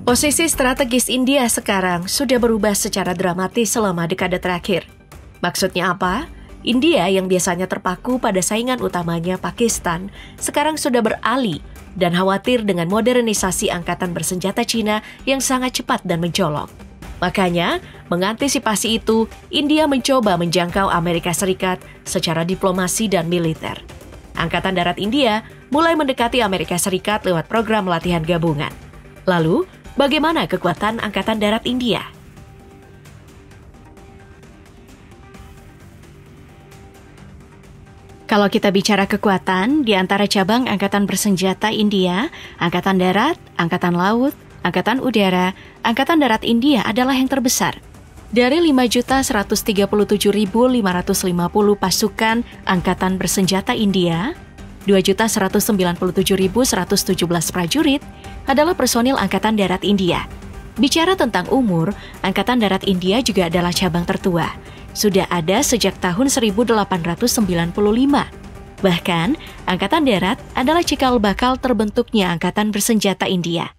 Posisi strategis India sekarang sudah berubah secara dramatis selama dekade terakhir. Maksudnya apa? India yang biasanya terpaku pada saingan utamanya Pakistan, sekarang sudah beralih dan khawatir dengan modernisasi angkatan bersenjata Cina yang sangat cepat dan mencolok. Makanya, mengantisipasi itu, India mencoba menjangkau Amerika Serikat secara diplomasi dan militer. Angkatan Darat India mulai mendekati Amerika Serikat lewat program latihan gabungan. Lalu, bagaimana kekuatan Angkatan Darat India? Kalau kita bicara kekuatan, di antara cabang Angkatan Bersenjata India, Angkatan Darat, Angkatan Laut, Angkatan Udara, Angkatan Darat India adalah yang terbesar. Dari 5.137.550 pasukan Angkatan Bersenjata India, 2.197.117 prajurit adalah personil Angkatan Darat India. Bicara tentang umur, Angkatan Darat India juga adalah cabang tertua. Sudah ada sejak tahun 1895. Bahkan, Angkatan Darat adalah cikal bakal terbentuknya Angkatan Bersenjata India.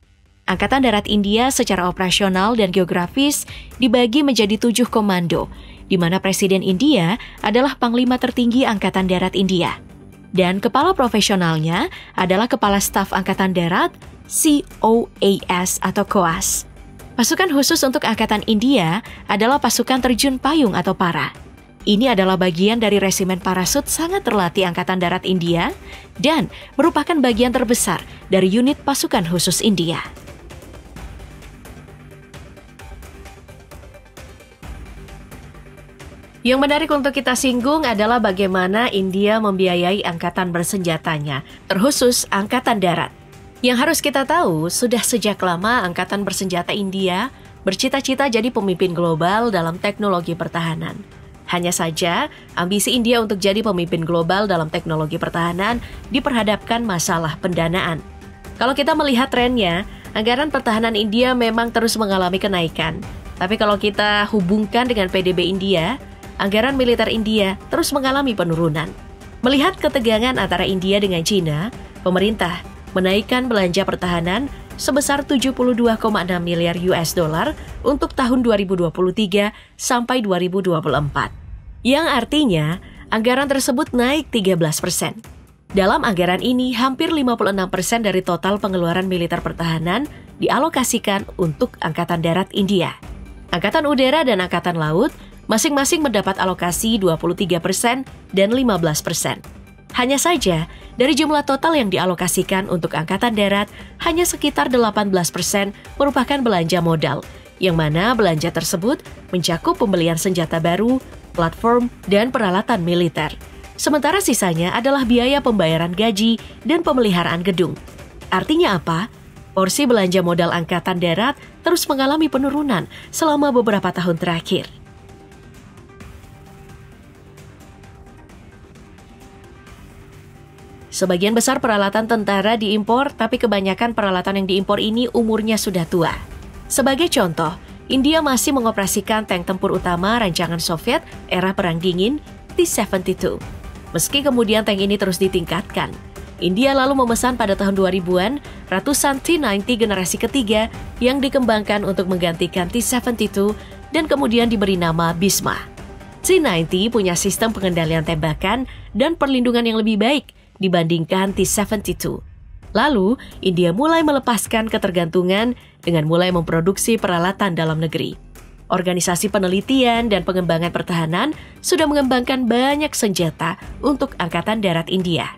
Angkatan Darat India secara operasional dan geografis dibagi menjadi 7 komando, di mana Presiden India adalah Panglima tertinggi Angkatan Darat India. Dan kepala profesionalnya adalah Kepala Staf Angkatan Darat, COAS atau COAS. Pasukan khusus untuk Angkatan India adalah pasukan terjun payung atau para. Ini adalah bagian dari resimen parasut sangat terlatih Angkatan Darat India dan merupakan bagian terbesar dari unit pasukan khusus India. Yang menarik untuk kita singgung adalah bagaimana India membiayai angkatan bersenjatanya, terkhusus Angkatan Darat. Yang harus kita tahu, sudah sejak lama Angkatan Bersenjata India bercita-cita jadi pemimpin global dalam teknologi pertahanan. Hanya saja, ambisi India untuk jadi pemimpin global dalam teknologi pertahanan diperhadapkan masalah pendanaan. Kalau kita melihat trennya, anggaran pertahanan India memang terus mengalami kenaikan. Tapi kalau kita hubungkan dengan PDB India, anggaran militer India terus mengalami penurunan. Melihat ketegangan antara India dengan China, pemerintah menaikkan belanja pertahanan sebesar 72,6 miliar US dollar untuk tahun 2023 sampai 2024. Yang artinya, anggaran tersebut naik 13%. Dalam anggaran ini, hampir 56% dari total pengeluaran militer pertahanan dialokasikan untuk Angkatan Darat India. Angkatan Udara dan Angkatan Laut masing-masing mendapat alokasi 23% dan 15%. Hanya saja, dari jumlah total yang dialokasikan untuk Angkatan Darat, hanya sekitar 18% merupakan belanja modal, yang mana belanja tersebut mencakup pembelian senjata baru, platform, dan peralatan militer. Sementara sisanya adalah biaya pembayaran gaji dan pemeliharaan gedung. Artinya apa? Porsi belanja modal Angkatan Darat terus mengalami penurunan selama beberapa tahun terakhir. Sebagian besar peralatan tentara diimpor, tapi kebanyakan peralatan yang diimpor ini umurnya sudah tua. Sebagai contoh, India masih mengoperasikan tank tempur utama rancangan Soviet era Perang Dingin, T-72. Meski kemudian tank ini terus ditingkatkan, India lalu memesan pada tahun 2000-an ratusan T-90 generasi ketiga yang dikembangkan untuk menggantikan T-72 dan kemudian diberi nama Bhisma. T-90 punya sistem pengendalian tembakan dan perlindungan yang lebih baik dibandingkan T-72. Lalu, India mulai melepaskan ketergantungan dengan mulai memproduksi peralatan dalam negeri. Organisasi penelitian dan pengembangan pertahanan sudah mengembangkan banyak senjata untuk Angkatan Darat India.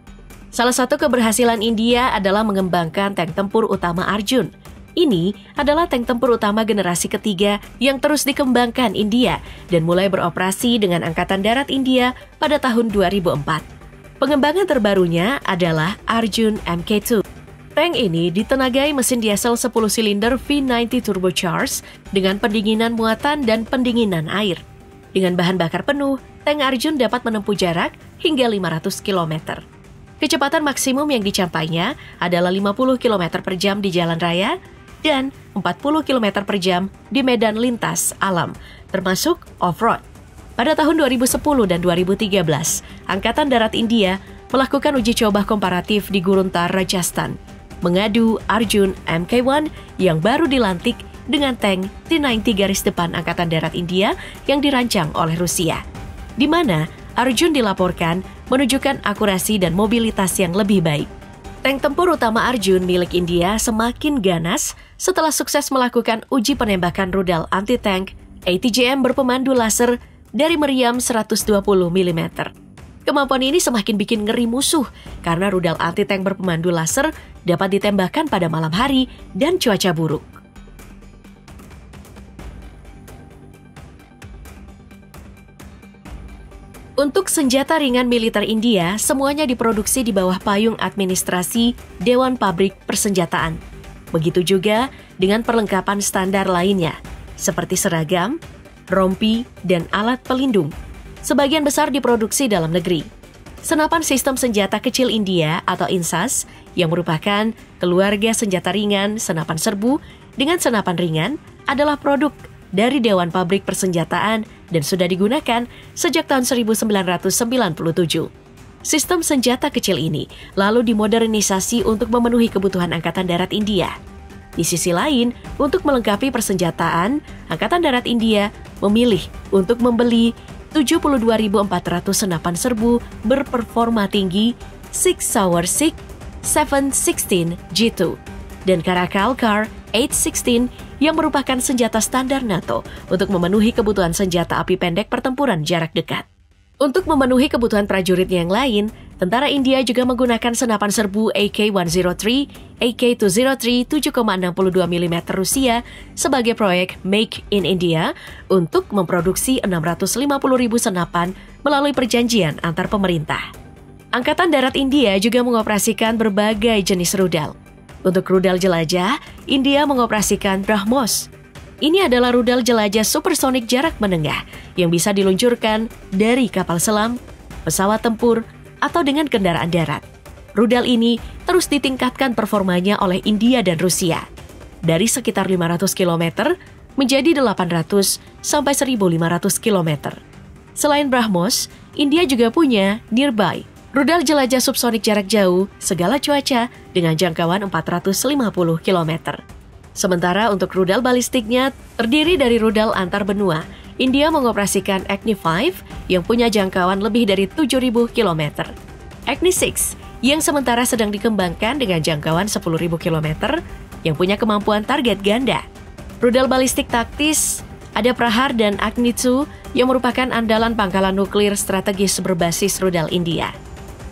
Salah satu keberhasilan India adalah mengembangkan tank tempur utama Arjun. Ini adalah tank tempur utama generasi ketiga yang terus dikembangkan India dan mulai beroperasi dengan Angkatan Darat India pada tahun 2004. Pengembangan terbarunya adalah Arjun Mk2. Tank ini ditenagai mesin diesel 10 silinder V90 turbocharged dengan pendinginan muatan dan pendinginan air. Dengan bahan bakar penuh, tank Arjun dapat menempuh jarak hingga 500 km. Kecepatan maksimum yang dicapainya adalah 50 km per jam di jalan raya dan 40 km per jam di medan lintas alam, termasuk off-road. Pada tahun 2010 dan 2013, Angkatan Darat India melakukan uji coba komparatif di Gurun Tar, Rajasthan. mengadu Arjun Mk1 yang baru dilantik dengan tank T-90 garis depan Angkatan Darat India yang dirancang oleh Rusia, di mana Arjun dilaporkan menunjukkan akurasi dan mobilitas yang lebih baik. Tank tempur utama Arjun milik India semakin ganas setelah sukses melakukan uji penembakan rudal anti-tank ATGM berpemandu laser dari meriam 120 mm. Kemampuan ini semakin bikin ngeri musuh karena rudal anti-tank berpemandu laser dapat ditembakkan pada malam hari dan cuaca buruk. Untuk senjata ringan militer India, semuanya diproduksi di bawah payung administrasi Dewan Pabrik Persenjataan. Begitu juga dengan perlengkapan standar lainnya, seperti seragam, rompi, dan alat pelindung. Sebagian besar diproduksi dalam negeri. Senapan Sistem Senjata Kecil India atau INSAS, yang merupakan keluarga senjata ringan senapan serbu dengan senapan ringan, adalah produk dari Dewan Pabrik Persenjataan dan sudah digunakan sejak tahun 1997. Sistem senjata kecil ini lalu dimodernisasi untuk memenuhi kebutuhan Angkatan Darat India. Di sisi lain, untuk melengkapi persenjataan, Angkatan Darat India memilih untuk membeli 72.400 senapan serbu berperforma tinggi Sig Sauer Sig 716 G2 dan Caracal Car 816 yang merupakan senjata standar NATO untuk memenuhi kebutuhan senjata api pendek pertempuran jarak dekat. Untuk memenuhi kebutuhan prajurit yang lain, tentara India juga menggunakan senapan serbu AK-103, AK-203 7,62 mm Rusia sebagai proyek Make in India untuk memproduksi 650.000 senapan melalui perjanjian antar pemerintah. Angkatan Darat India juga mengoperasikan berbagai jenis rudal. Untuk rudal jelajah, India mengoperasikan BrahMos. Ini adalah rudal jelajah supersonik jarak menengah yang bisa diluncurkan dari kapal selam, pesawat tempur, atau dengan kendaraan darat. Rudal ini terus ditingkatkan performanya oleh India dan Rusia. Dari sekitar 500 km menjadi 800 sampai 1.500 km. Selain BrahMos, India juga punya Nearby, rudal jelajah subsonik jarak jauh segala cuaca dengan jangkauan 450 km. Sementara untuk rudal balistiknya terdiri dari rudal antar benua. India mengoperasikan Agni 5 yang punya jangkauan lebih dari 7.000 km. Agni 6 yang sementara sedang dikembangkan dengan jangkauan 10.000 km yang punya kemampuan target ganda. Rudal balistik taktis ada Prahar dan Agni 2 yang merupakan andalan pangkalan nuklir strategis berbasis rudal India.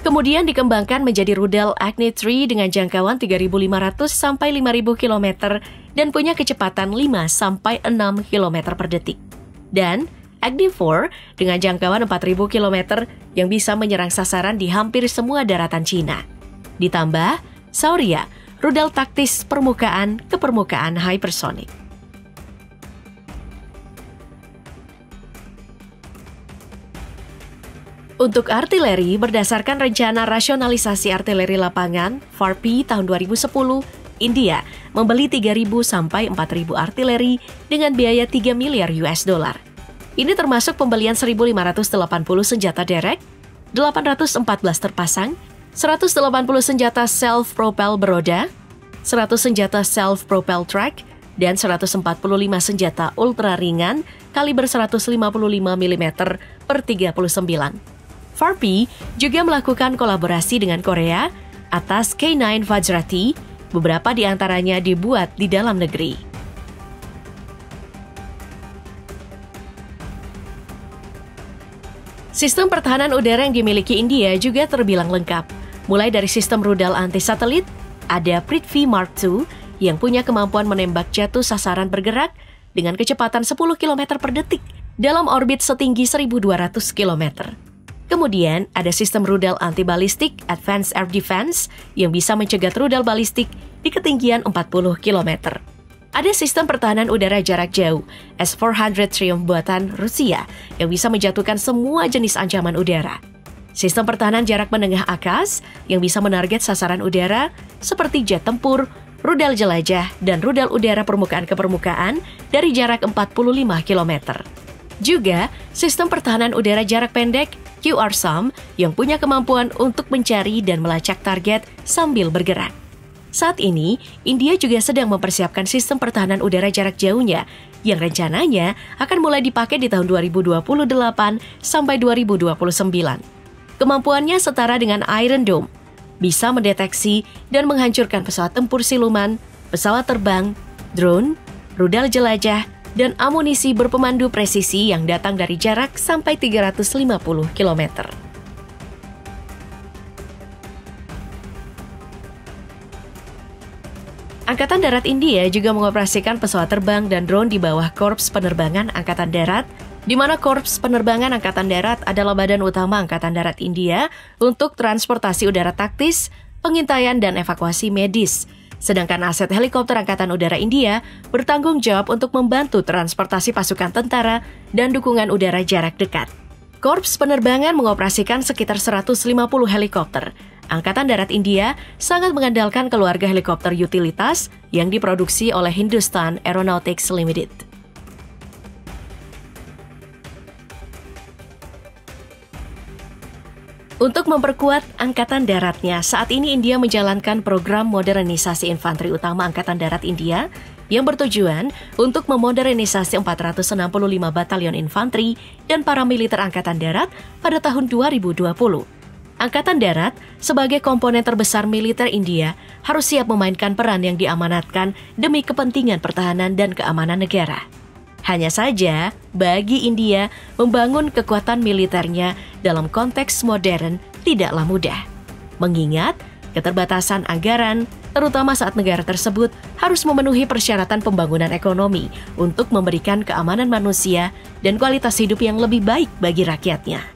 Kemudian dikembangkan menjadi rudal Agni 3 dengan jangkauan 3.500 sampai 5.000 km dan punya kecepatan 5 sampai 6 km per detik. Dan Agni 4 dengan jangkauan 4.000 km yang bisa menyerang sasaran di hampir semua daratan Cina. Ditambah Saurya, rudal taktis permukaan ke permukaan hypersonic. Untuk artileri, berdasarkan Rencana Rasionalisasi Artileri Lapangan (FARPI) tahun 2010, India membeli 3.000 sampai 4.000 artileri dengan biaya 3 miliar US dollar. Ini termasuk pembelian 1.580 senjata derek, 814 terpasang, 180 senjata self-propel beroda, 100 senjata self-propel track, dan 145 senjata ultra ringan kaliber 155 mm per 39. FARPI juga melakukan kolaborasi dengan Korea atas K9 Vajrati, beberapa di antaranya dibuat di dalam negeri. Sistem pertahanan udara yang dimiliki India juga terbilang lengkap. Mulai dari sistem rudal anti-satelit, ada Prithvi Mark II yang punya kemampuan menembak jatuh sasaran bergerak dengan kecepatan 10 km per detik dalam orbit setinggi 1.200 km. Kemudian ada sistem rudal anti-balistik Advanced Air Defense yang bisa mencegat rudal balistik di ketinggian 40 km. Ada sistem pertahanan udara jarak jauh S-400 Triumph buatan Rusia yang bisa menjatuhkan semua jenis ancaman udara. Sistem pertahanan jarak menengah AKAS yang bisa menarget sasaran udara seperti jet tempur, rudal jelajah, dan rudal udara permukaan ke permukaan dari jarak 45 km. Juga sistem pertahanan udara jarak pendek QRSAM yang punya kemampuan untuk mencari dan melacak target sambil bergerak. Saat ini, India juga sedang mempersiapkan sistem pertahanan udara jarak jauhnya yang rencananya akan mulai dipakai di tahun 2028 sampai 2029. Kemampuannya setara dengan Iron Dome, bisa mendeteksi dan menghancurkan pesawat tempur siluman, pesawat terbang, drone, rudal jelajah, dan amunisi berpemandu presisi yang datang dari jarak sampai 350 km. Angkatan Darat India juga mengoperasikan pesawat terbang dan drone di bawah Korps Penerbangan Angkatan Darat, di mana Korps Penerbangan Angkatan Darat adalah badan utama Angkatan Darat India untuk transportasi udara taktis, pengintaian dan evakuasi medis. Sedangkan aset helikopter Angkatan Udara India bertanggung jawab untuk membantu transportasi pasukan tentara dan dukungan udara jarak dekat. Korps Penerbangan mengoperasikan sekitar 150 helikopter. Angkatan Darat India sangat mengandalkan keluarga helikopter utilitas yang diproduksi oleh Hindustan Aeronautics Limited. Untuk memperkuat Angkatan Daratnya, saat ini India menjalankan program modernisasi infanteri utama Angkatan Darat India yang bertujuan untuk memodernisasi 465 batalion infanteri dan paramiliter Angkatan Darat pada tahun 2020. Angkatan Darat, sebagai komponen terbesar militer India, harus siap memainkan peran yang diamanatkan demi kepentingan pertahanan dan keamanan negara. Hanya saja, bagi India, membangun kekuatan militernya dalam konteks modern tidaklah mudah. Mengingat keterbatasan anggaran, terutama saat negara tersebut harus memenuhi persyaratan pembangunan ekonomi untuk memberikan keamanan manusia dan kualitas hidup yang lebih baik bagi rakyatnya.